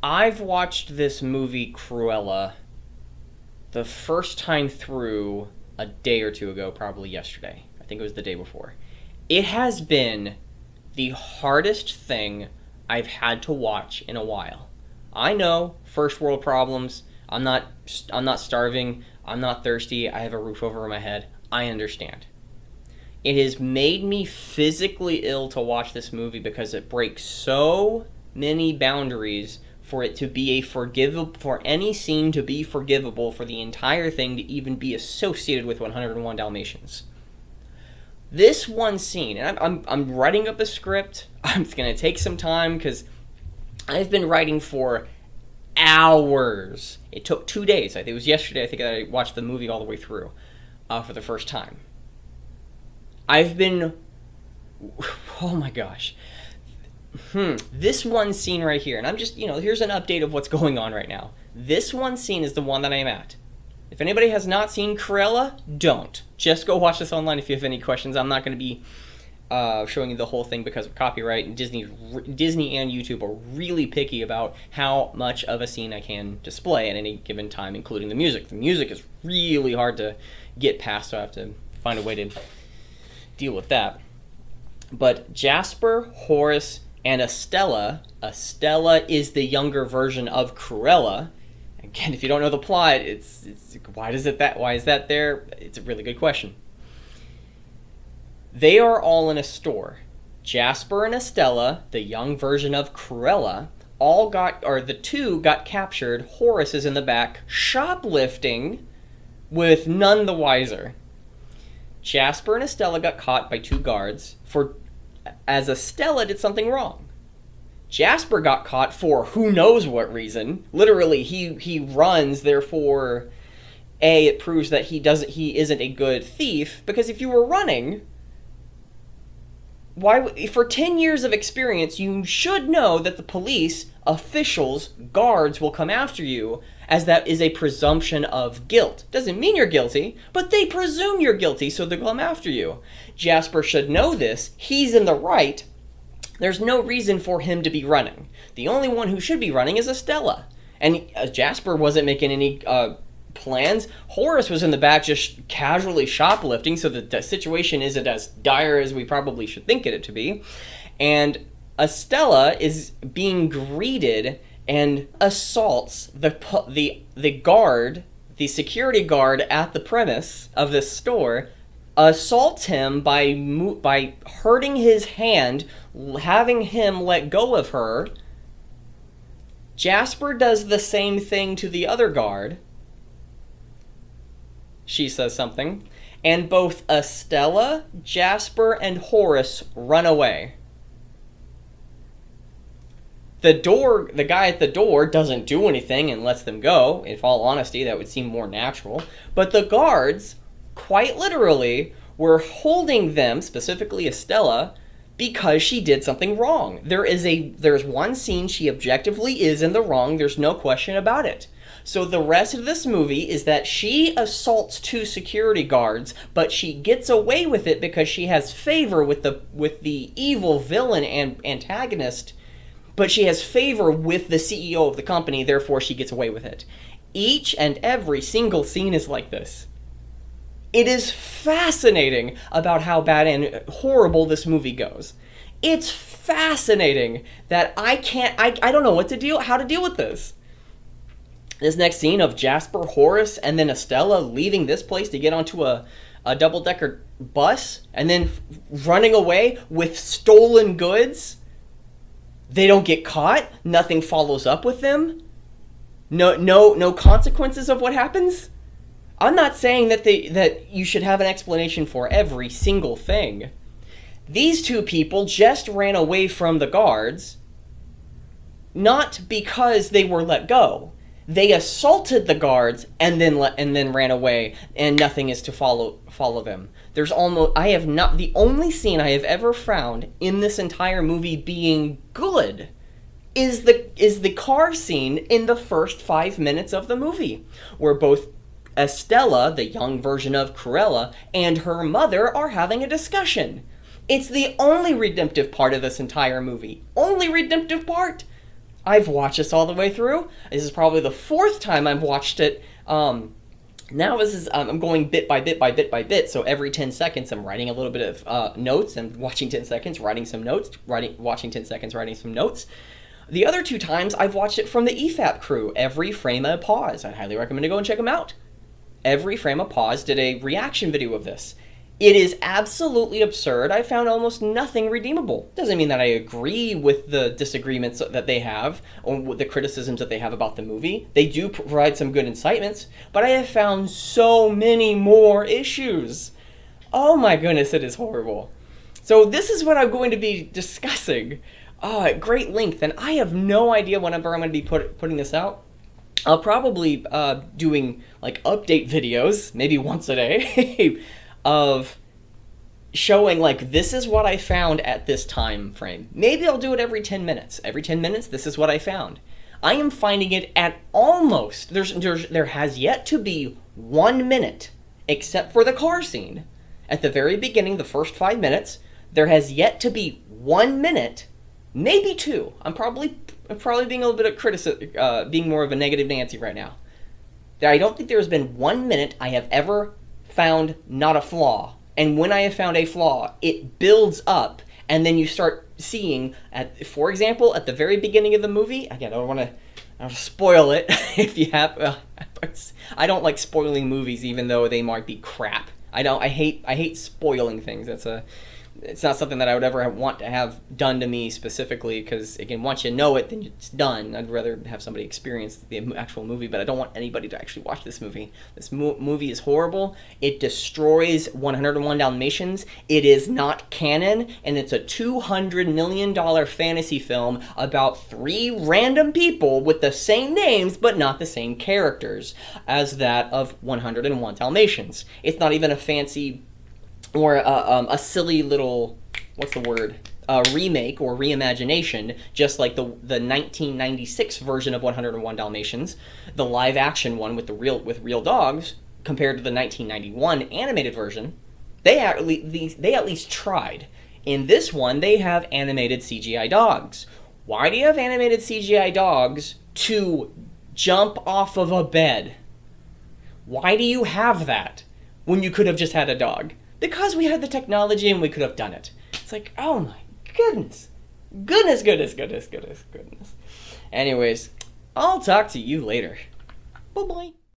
I've watched this movie Cruella the first time through a day or two ago, probably yesterday. I think it was the day before. It has been the hardest thing I've had to watch in a while. I know, first world problems. I'm not starving. I'm not thirsty. I have a roof over my head. I understand. It has made me physically ill to watch this movie because it breaks so many boundaries for it to be for any scene to be forgivable, for the entire thing to even be associated with 101 Dalmatians. This one scene, and I'm writing up a script. It's going to take some time because I've been writing for hours. It took 2 days. I think it was yesterday. I think I watched the movie all the way through for the first time. I've been, oh my gosh. This one scene right here, and I'm just, here's an update of what's going on right now. This one scene is the one that I am at. If anybody has not seen Cruella, don't. Just go watch this online if you have any questions. I'm not going to be showing you the whole thing because of copyright, and Disney and YouTube are really picky about how much of a scene I can display at any given time, including the music. The music is really hard to get past, so I have to find a way to deal with that. But Jasper, Horace, and Estella is the younger version of Cruella. Again, if you don't know the plot, it's why is that there? It's a really good question. They are all in a store. Jasper and Estella, the young version of Cruella, the two got captured. Horace is in the back shoplifting with none the wiser. Jasper and Estella got caught by two guards as Estella did something wrong. Jasper got caught for who knows what reason. Literally, he runs, therefore, it proves that he isn't a good thief, because if you were running, for 10 years of experience, you should know that the police, officials, guards will come after you, as that is a presumption of guilt. Doesn't mean you're guilty, but they presume you're guilty, so they'll come after you. Jasper should know this. He's in the right. There's no reason for him to be running. The only one who should be running is Estella. And Jasper wasn't making any plans. Horace was in the back just casually shoplifting, so the situation isn't as dire as we probably should think it to be. And Estella is being greeted and assaults the guard, the security guard at the premise of this store, assaults him by hurting his hand, having him let go of her. Jasper does the same thing to the other guard. She says something, and both Estella, Jasper, and Horace run away. The guy at the door doesn't do anything and lets them go. In all honesty, that would seem more natural. But the guards, quite literally, were holding them, specifically Estella, because she did something wrong. There's one scene she objectively is in the wrong. There's no question about it. So the rest of this movie is that she assaults two security guards, but she gets away with it because she has favor with the evil villain and antagonist. But she has favor with the CEO of the company, therefore she gets away with it. Each and every single scene is like this. It is fascinating about how bad and horrible this movie goes. It's fascinating that I don't know how to deal with this. This next scene of Jasper, Horace, and then Estella leaving this place to get onto a double-decker bus and then running away with stolen goods. They don't get caught. Nothing follows up with them. No consequences of what happens. I'm not saying that you should have an explanation for every single thing. These two people just ran away from the guards, not because they were let go. They assaulted the guards and then ran away, and nothing is to follow them. The only scene I have ever found in this entire movie being good is the car scene in the first 5 minutes of the movie, where both Estella, the young version of Cruella, and her mother are having a discussion. It's the only redemptive part of this entire movie. Only redemptive part. I've watched this all the way through. This is probably the fourth time I've watched it. Now this is I'm going bit by bit by bit by bit. So every 10 seconds I'm writing a little bit of notes and watching 10 seconds, writing some notes, watching 10 seconds, writing some notes. The other 2 times I've watched it from the EFAP crew. Every Frame a Pause. I'd highly recommend to go and check them out. Every Frame a Pause did a reaction video of this. It is absolutely absurd. I found almost nothing redeemable. Doesn't mean that I agree with the disagreements that they have or with the criticisms that they have about the movie. They do provide some good incitements, but I have found so many more issues. Oh my goodness, it is horrible. So this is what I'm going to be discussing at great length, and I have no idea whenever I'm going to be putting this out. I'll probably doing like update videos, maybe once a day, of showing like this is what I found at this time frame. Maybe I'll do it every 10 minutes. Every 10 minutes, this is what I found. I am finding it at almost there has yet to be 1 minute, except for the car scene. At the very beginning, the first 5 minutes, there has yet to be 1 minute, maybe 2. I'm probably being a little bit of criticism, being more of a negative Nancy right now. I don't think there's been 1 minute I have ever found not a flaw. And when I have found a flaw, it builds up, and then you start seeing, for example, at the very beginning of the movie, again, I don't want to spoil it if you have, I don't like spoiling movies even though they might be crap. I hate spoiling things. It's not something that I would ever want to have done to me specifically, because again, once you know it, then it's done. I'd rather have somebody experience the actual movie, but I don't want anybody to actually watch this movie. This movie is horrible. It destroys 101 Dalmatians. It is not canon, and it's a $200 million fantasy film about 3 random people with the same names but not the same characters as that of 101 Dalmatians. It's not even a fancy or a silly little, what's the word, remake or reimagination, just like the 1996 version of 101 Dalmatians, the live action one with real dogs, compared to the 1991 animated version. They at least tried. In this one, they have animated CGI dogs. Why do you have animated CGI dogs to jump off of a bed? Why do you have that when you could have just had a dog? Because we had the technology and we could have done it. It's like, oh my goodness. Goodness. Anyways, I'll talk to you later. Bye-bye.